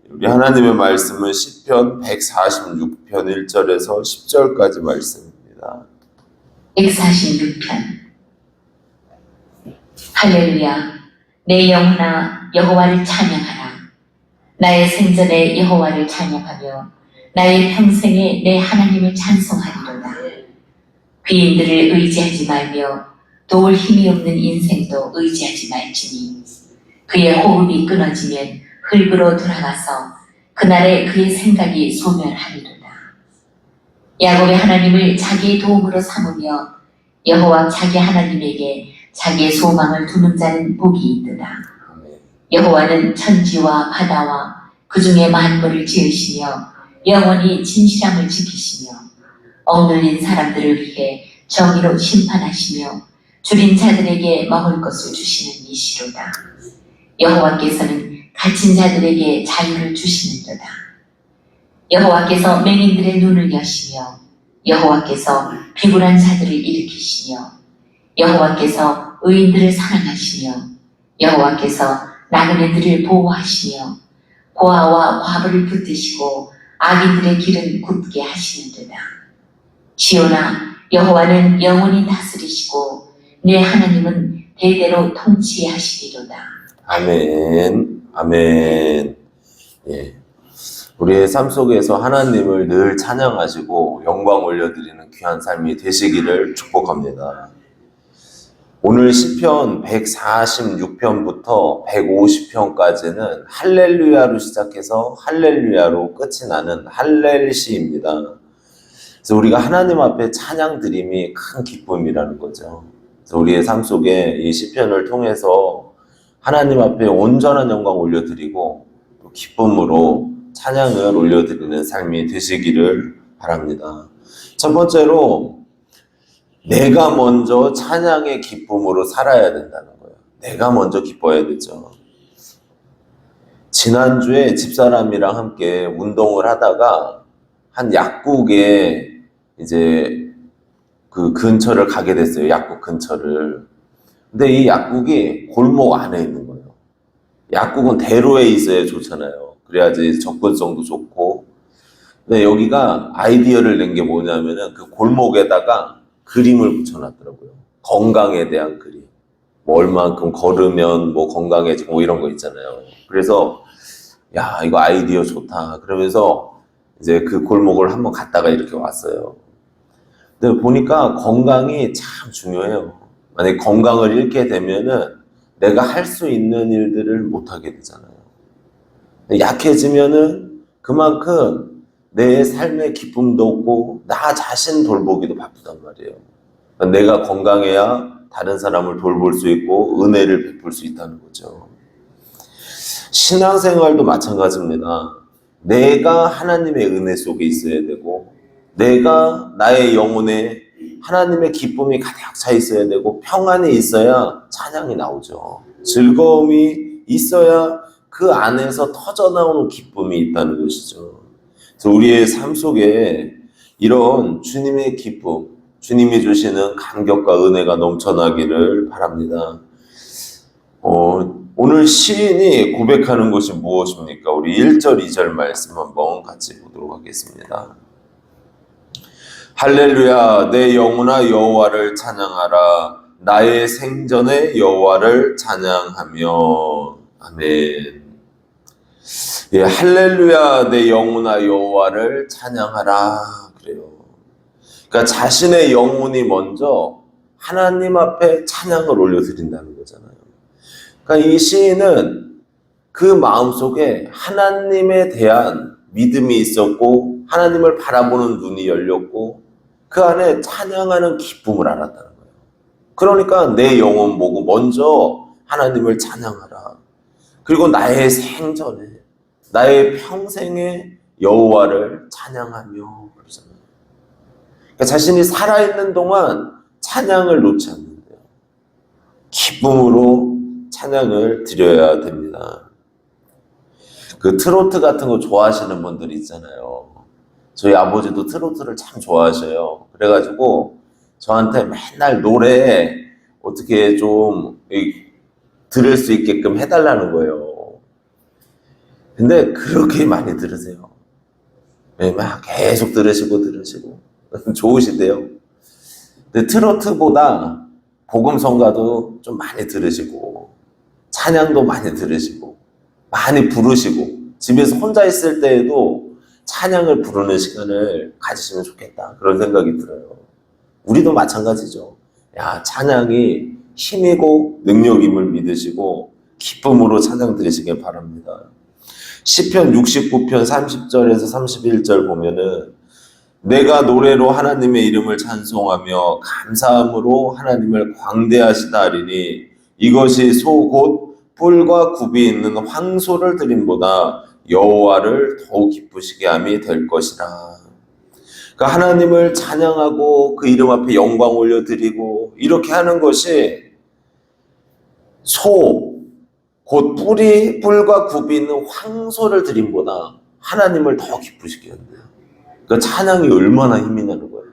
우리 하나님의 말씀은 시편 146편 1절에서 10절까지 말씀입니다. 146편. 할렐루야. 내 영혼아 여호와를 찬양하라. 나의 생전에 여호와를 찬양하며 나의 평생에 내 하나님을 찬송하리로다. 귀인들을 의지하지 말며 도울 힘이 없는 인생도 의지하지 말지니 그의 호흡이 끊어지면 흙으로 돌아가서 그날에 그의 생각이 소멸하리로다. 야곱의 하나님을 자기의 도움으로 삼으며 여호와 자기 하나님에게 자기의 소망을 두는 자는 복이 있도다. 여호와는 천지와 바다와 그 중에 만물을 지으시며 영원히 진실함을 지키시며 억눌린 사람들을 위해 정의로 심판하시며 줄인 자들에게 먹을 것을 주시는 이시로다. 여호와께서는 갇힌 자들에게 자유를 주시는도다. 여호와께서 맹인들의 눈을 여시며 여호와께서 비굴한 자들을 일으키시며 여호와께서 의인들을 사랑하시며 여호와께서 나그네들을 보호하시며 고아와 과부를 붙드시고 악인들의 길은 굳게 하시는도다. 시온아 여호와는 영원히 다스리시고 내 하나님은 대대로 통치하시리로다. 아멘. 아멘. 예. 우리의 삶 속에서 하나님을 늘 찬양하시고 영광 올려드리는 귀한 삶이 되시기를 축복합니다. 오늘 시편 146편부터 150편까지는 할렐루야로 시작해서 할렐루야로 끝이 나는 할렐시입니다. 그래서 우리가 하나님 앞에 찬양 드림이 큰 기쁨이라는 거죠. 그래서 우리의 삶 속에 이 시편을 통해서 하나님 앞에 온전한 영광 올려드리고 또 기쁨으로 찬양을 올려드리는 삶이 되시기를 바랍니다. 첫 번째로 내가 먼저 찬양의 기쁨으로 살아야 된다는 거예요. 내가 먼저 기뻐야 되죠. 지난주에 집사람이랑 함께 운동을 하다가 한 약국에 이제 그 근처를 가게 됐어요. 약국 근처를. 근데 이 약국이 골목 안에 있는 거예요. 약국은 대로에 있어야 좋잖아요. 그래야지 접근성도 좋고. 근데 여기가 아이디어를 낸 게 뭐냐면은 그 골목에다가 그림을 붙여놨더라고요. 건강에 대한 그림. 뭐 얼만큼 걸으면 뭐 건강해지고 뭐 이런 거 있잖아요. 그래서 야 이거 아이디어 좋다. 그러면서 이제 그 골목을 한번 갔다가 이렇게 왔어요. 근데 보니까 건강이 참 중요해요. 만약에 건강을 잃게 되면은 내가 할 수 있는 일들을 못하게 되잖아요. 약해지면은 그만큼 내 삶의 기쁨도 없고 나 자신 돌보기도 바쁘단 말이에요. 내가 건강해야 다른 사람을 돌볼 수 있고 은혜를 베풀 수 있다는 거죠. 신앙생활도 마찬가지입니다. 내가 하나님의 은혜 속에 있어야 되고 내가 나의 영혼에 하나님의 기쁨이 가득 차 있어야 되고 평안이 있어야 찬양이 나오죠. 즐거움이 있어야 그 안에서 터져나오는 기쁨이 있다는 것이죠. 그래서 우리의 삶 속에 이런 주님의 기쁨, 주님이 주시는 감격과 은혜가 넘쳐나기를 바랍니다. 오늘 시인이 고백하는 것이 무엇입니까? 우리 1절, 2절 말씀 한번 같이 보도록 하겠습니다. 할렐루야, 내 영혼아 여호와를 찬양하라. 나의 생전에 여호와를 찬양하며. 아멘. 예, 할렐루야, 내 영혼아 여호와를 찬양하라. 그래요. 그러니까 자신의 영혼이 먼저 하나님 앞에 찬양을 올려드린다는 거잖아요. 그러니까 이 시인은 그 마음속에 하나님에 대한 믿음이 있었고 하나님을 바라보는 눈이 열렸고 그 안에 찬양하는 기쁨을 알았다는 거예요. 그러니까 내 영혼 보고 먼저 하나님을 찬양하라. 그리고 나의 생전에 나의 평생에 여호와를 찬양하며 그러잖아요. 그러니까 자신이 살아있는 동안 찬양을 놓지 않는데요. 기쁨으로 찬양을 드려야 됩니다. 그 트로트 같은 거 좋아하시는 분들 있잖아요. 저희 아버지도 트로트를 참 좋아하셔요. 그래가지고 저한테 맨날 노래 어떻게 좀 들을 수 있게끔 해달라는 거예요. 근데 그렇게 많이 들으세요. 막 계속 들으시고 좋으시대요. 근데 트로트보다 복음성가도 좀 많이 들으시고 찬양도 많이 들으시고 많이 부르시고 집에서 혼자 있을 때에도 찬양을 부르는 시간을 가지시면 좋겠다, 그런 생각이 들어요. 우리도 마찬가지죠. 찬양이 힘이고 능력임을 믿으시고 기쁨으로 찬양 드리시길 바랍니다. 시편 69편 30절에서 31절 보면은 내가 노래로 하나님의 이름을 찬송하며 감사함으로 하나님을 광대하시다 하리니 이것이 소 곧 뿔과 굽이 있는 황소를 드림보다 여호와를 더욱 기쁘시게 함이 될 것이라. 그러니까 하나님을 찬양하고 그 이름 앞에 영광 올려드리고 이렇게 하는 것이 소 곧 뿔과 굽이 있는 황소를 드림보다 하나님을 더 기쁘시게 한대요. 그러니까 찬양이 얼마나 힘이 나는 거예요.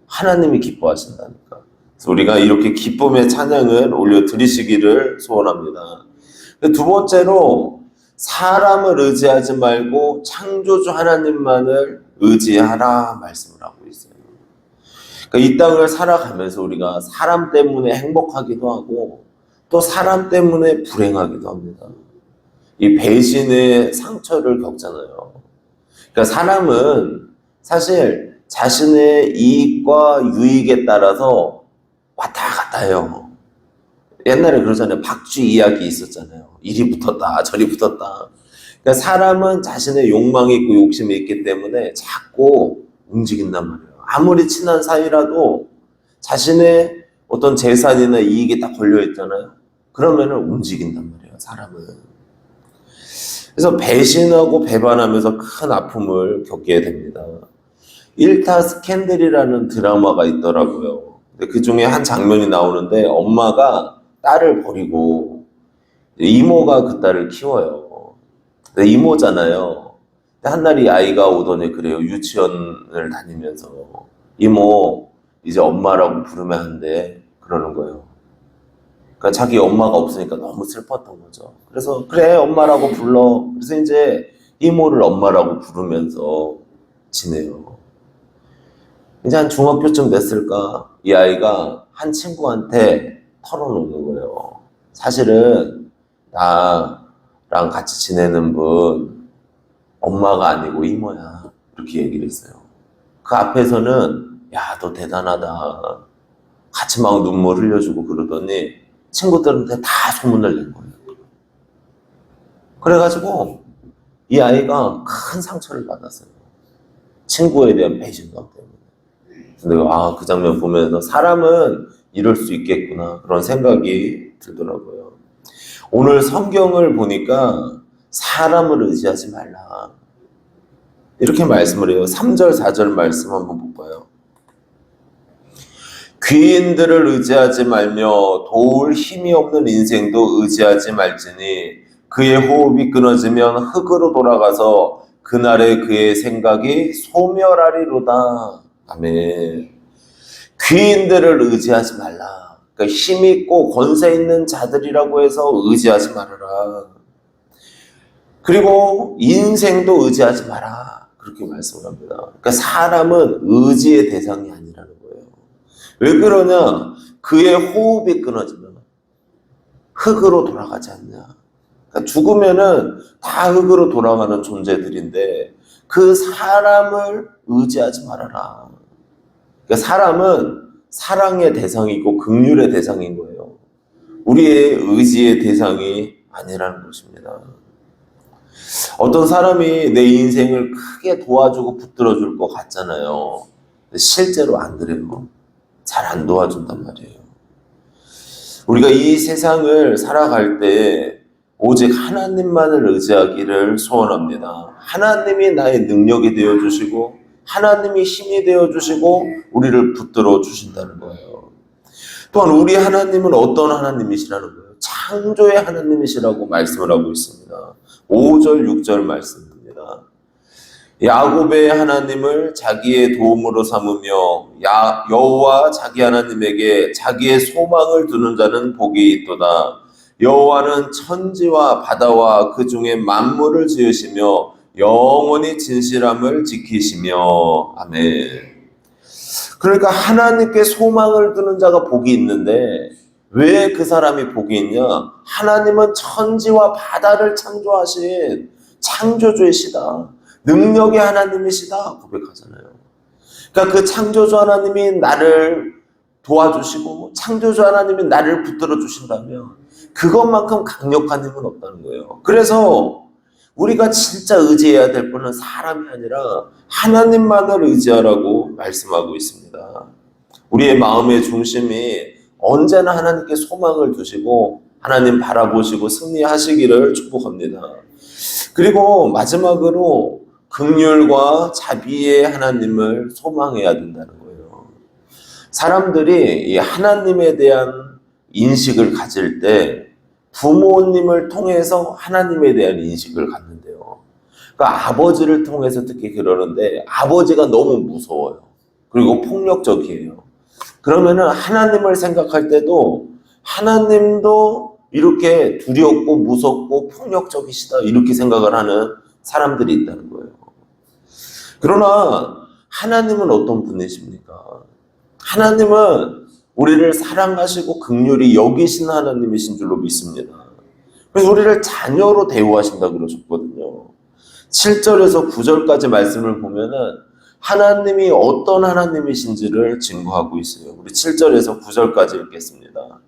하나님이 기뻐하신다니까. 그래서 우리가 이렇게 기쁨의 찬양을 올려드리시기를 소원합니다. 두 번째로 사람을 의지하지 말고 창조주 하나님만을 의지하라 말씀을 하고 있어요. 그러니까 이 땅을 살아가면서 우리가 사람 때문에 행복하기도 하고 또 사람 때문에 불행하기도 합니다. 이 배신의 상처를 겪잖아요. 그러니까 사람은 사실 자신의 이익과 유익에 따라서 왔다 갔다 해요. 옛날에 그러잖아요. 박쥐 이야기 있었잖아요. 이리 붙었다 저리 붙었다. 그러니까 사람은 자신의 욕망이 있고 욕심이 있기 때문에 자꾸 움직인단 말이에요. 아무리 친한 사이라도 자신의 어떤 재산이나 이익이 딱 걸려있잖아요. 그러면은 움직인단 말이에요, 사람은. 그래서 배신하고 배반하면서 큰 아픔을 겪게 됩니다. 일타 스캔들이라는 드라마가 있더라고요. 근데 그 중에 한 장면이 나오는데 엄마가 딸을 버리고 이모가 그 딸을 키워요. 근데 이모잖아요. 한 날이 아이가 오더니 그래요. 유치원을 다니면서 이모 이제 엄마라고 부르면 한대, 그러는 거예요. 그러니까 자기 엄마가 없으니까 너무 슬펐던 거죠. 그래서 그래 엄마라고 불러. 그래서 이제 이모를 엄마라고 부르면서 지내요. 이제 한 중학교쯤 됐을까 이 아이가 한 친구한테 털어놓는 거예요. 사실은 나랑 같이 지내는 분 엄마가 아니고 이모야, 이렇게 얘기를 했어요. 그 앞에서는 야 너 대단하다 같이 막 눈물 흘려주고 그러더니 친구들한테 다 소문을 낸 거예요. 그래가지고 이 아이가 큰 상처를 받았어요. 친구에 대한 배신감 때문에. 근데 그 장면 보면서 사람은 이럴 수 있겠구나, 그런 생각이 들더라고요. 오늘 성경을 보니까 사람을 의지하지 말라, 이렇게 말씀을 해요. 3절 4절 말씀 한번 볼까요? 귀인들을 의지하지 말며 도울 힘이 없는 인생도 의지하지 말지니 그의 호흡이 끊어지면 흙으로 돌아가서 그날에 그의 생각이 소멸하리로다. 아멘. 귀인들을 의지하지 말라. 그러니까 힘 있고 권세 있는 자들이라고 해서 의지하지 말아라. 그리고 인생도 의지하지 마라, 그렇게 말씀을 합니다. 그러니까 사람은 의지의 대상이 아니라는 거예요. 왜 그러냐? 그의 호흡이 끊어지면 흙으로 돌아가지 않냐. 그러니까 죽으면은 다 흙으로 돌아가는 존재들인데 그 사람을 의지하지 말아라. 그러니까 사람은 사랑의 대상이고 긍휼의 대상인 거예요. 우리의 의지의 대상이 아니라는 것입니다. 어떤 사람이 내 인생을 크게 도와주고 붙들어줄 것 같잖아요. 실제로 안 그래요. 잘 안 도와준단 말이에요. 우리가 이 세상을 살아갈 때 오직 하나님만을 의지하기를 소원합니다. 하나님이 나의 능력이 되어주시고 하나님이 힘이 되어주시고 우리를 붙들어 주신다는 거예요. 또한 우리 하나님은 어떤 하나님이시라는 거예요? 창조의 하나님이시라고 말씀을 하고 있습니다. 5절 6절 말씀입니다. 야곱의 하나님을 자기의 도움으로 삼으며 여호와 자기 하나님에게 자기의 소망을 두는 자는 복이 있도다. 여호와는 천지와 바다와 그 중에 만물을 지으시며 영원히 진실함을 지키시며. 아멘. 그러니까 하나님께 소망을 두는 자가 복이 있는데 왜 그 사람이 복이 있냐? 하나님은 천지와 바다를 창조하신 창조주이시다. 능력의 하나님이시다 고백하잖아요. 그러니까 그 창조주 하나님이 나를 도와주시고 창조주 하나님이 나를 붙들어 주신다면 그것만큼 강력한 힘은 없다는 거예요. 그래서 우리가 진짜 의지해야 될 분은 사람이 아니라 하나님만을 의지하라고 말씀하고 있습니다. 우리의 마음의 중심이 언제나 하나님께 소망을 두시고 하나님 바라보시고 승리하시기를 축복합니다. 그리고 마지막으로 긍휼과 자비의 하나님을 소망해야 된다는 거예요. 사람들이 이 하나님에 대한 인식을 가질 때 부모님을 통해서 하나님에 대한 인식을 갖는데요. 그러니까 아버지를 통해서 특히 그러는데 아버지가 너무 무서워요. 그리고 폭력적이에요. 그러면은 하나님을 생각할 때도 하나님도 이렇게 두렵고 무섭고 폭력적이시다 이렇게 생각을 하는 사람들이 있다는 거예요. 그러나 하나님은 어떤 분이십니까? 하나님은 우리를 사랑하시고 긍휼히 여기신 하나님이신 줄로 믿습니다. 그래서 우리를 자녀로 대우하신다고 그러셨거든요. 7절에서 9절까지 말씀을 보면은 하나님이 어떤 하나님이신지를 증거하고 있어요. 우리 7절에서 9절까지 읽겠습니다.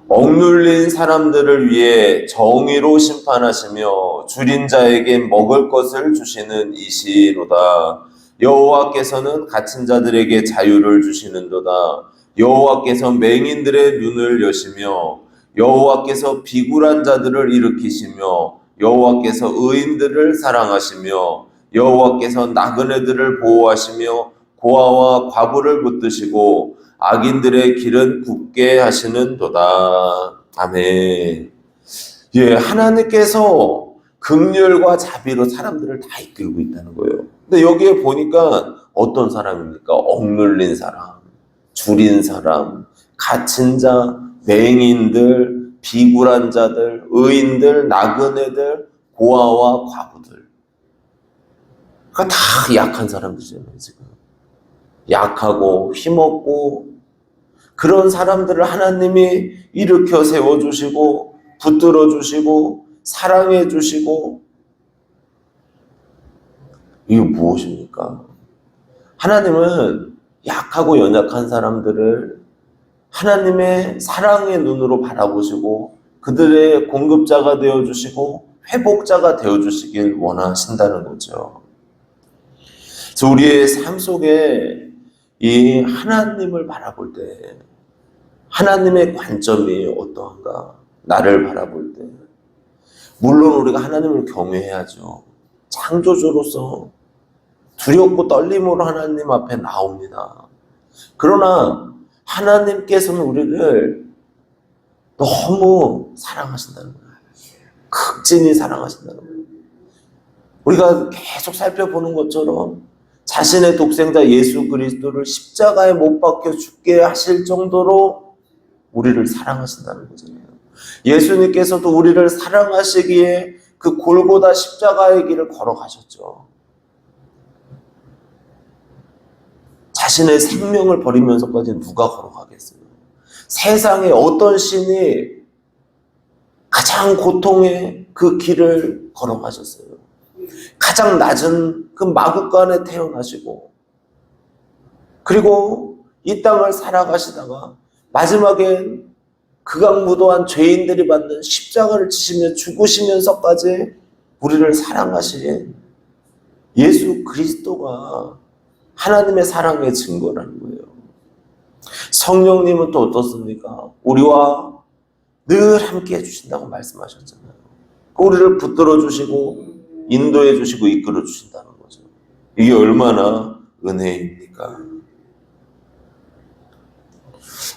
억눌린 사람들을 위해 정의로 심판하시며 줄인 자에게 먹을 것을 주시는 이시로다. 여호와께서는 갇힌 자들에게 자유를 주시는도다. 여호와께서 맹인들의 눈을 여시며 여호와께서 비굴한 자들을 일으키시며 여호와께서 의인들을 사랑하시며 여호와께서 나그네들을 보호하시며 고아와 과부를 붙드시고 악인들의 길은 굳게 하시는도다. 아멘. 예, 하나님께서 긍휼과 자비로 사람들을 다 이끌고 있다는 거예요. 근데 여기에 보니까 어떤 사람입니까? 억눌린 사람, 줄인 사람, 갇힌 자, 맹인들, 비굴한 자들, 의인들, 나그네들, 고아와 과부들. 그러니까 다 약한 사람들이잖아요, 지금. 약하고 힘없고 그런 사람들을 하나님이 일으켜 세워주시고 붙들어 주시고 사랑해 주시고 이게 무엇입니까? 하나님은 약하고 연약한 사람들을 하나님의 사랑의 눈으로 바라보시고 그들의 공급자가 되어주시고 회복자가 되어주시길 원하신다는 거죠. 그래서 우리의 삶 속에 이 하나님을 바라볼 때 하나님의 관점이 어떠한가? 나를 바라볼 때 물론 우리가 하나님을 경외해야죠. 창조주로서 두렵고 떨림으로 하나님 앞에 나옵니다. 그러나 하나님께서는 우리를 너무 사랑하신다는 거예요. 극진히 사랑하신다는 거예요. 우리가 계속 살펴보는 것처럼 자신의 독생자 예수 그리스도를 십자가에 못 박혀 죽게 하실 정도로 우리를 사랑하신다는 거잖아요. 예수님께서도 우리를 사랑하시기에 그 골고다 십자가의 길을 걸어가셨죠. 자신의 생명을 버리면서까지 누가 걸어가겠어요? 세상에 어떤 신이 가장 고통의 그 길을 걸어가셨어요. 가장 낮은 그 마구간에 태어나시고 그리고 이 땅을 살아가시다가 마지막엔 극악무도한 죄인들이 받는 십자가를 지시며 죽으시면서까지 우리를 사랑하신 예수 그리스도가 하나님의 사랑의 증거라는 거예요. 성령님은 또 어떻습니까? 우리와 늘 함께 해주신다고 말씀하셨잖아요. 우리를 붙들어 주시고 인도해 주시고 이끌어 주신다는 거죠. 이게 얼마나 은혜입니까?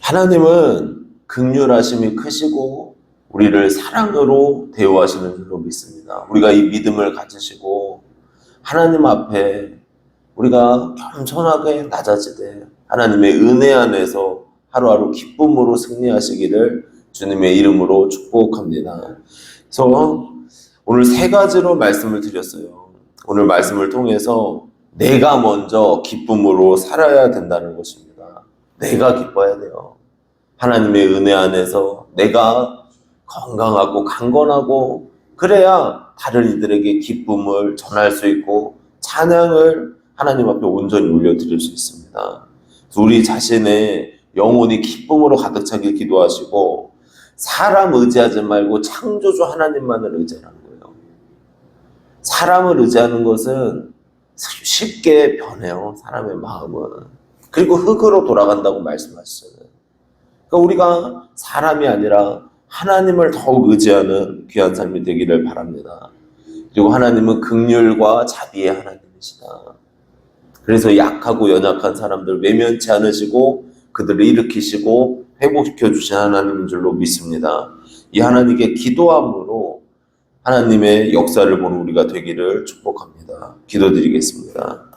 하나님은 긍휼하심이 크시고 우리를 사랑으로 대우하시는 줄로 믿습니다. 우리가 이 믿음을 가지시고 하나님 앞에 우리가 겸손하게 낮아지되 하나님의 은혜 안에서 하루하루 기쁨으로 승리하시기를 주님의 이름으로 축복합니다. 그래서 오늘 세 가지로 말씀을 드렸어요. 오늘 말씀을 통해서 내가 먼저 기쁨으로 살아야 된다는 것입니다. 내가 기뻐야 돼요. 하나님의 은혜 안에서 내가 건강하고 강건하고 그래야 다른 이들에게 기쁨을 전할 수 있고 찬양을 하나님 앞에 온전히 올려드릴 수 있습니다. 그래서 우리 자신의 영혼이 기쁨으로 가득 차길 기도하시고 사람 의지하지 말고 창조주 하나님만을 의지하라는 거예요. 사람을 의지하는 것은 쉽게 변해요. 사람의 마음은. 그리고 흙으로 돌아간다고 말씀하셨잖아요. 그러니까 우리가 사람이 아니라 하나님을 더욱 의지하는 귀한 삶이 되기를 바랍니다. 그리고 하나님은 긍휼과 자비의 하나님이시다. 그래서 약하고 연약한 사람들 외면치 않으시고 그들을 일으키시고 회복시켜 주신 하나님인 줄로 믿습니다. 이 하나님께 기도함으로 하나님의 역사를 보는 우리가 되기를 축복합니다. 기도드리겠습니다.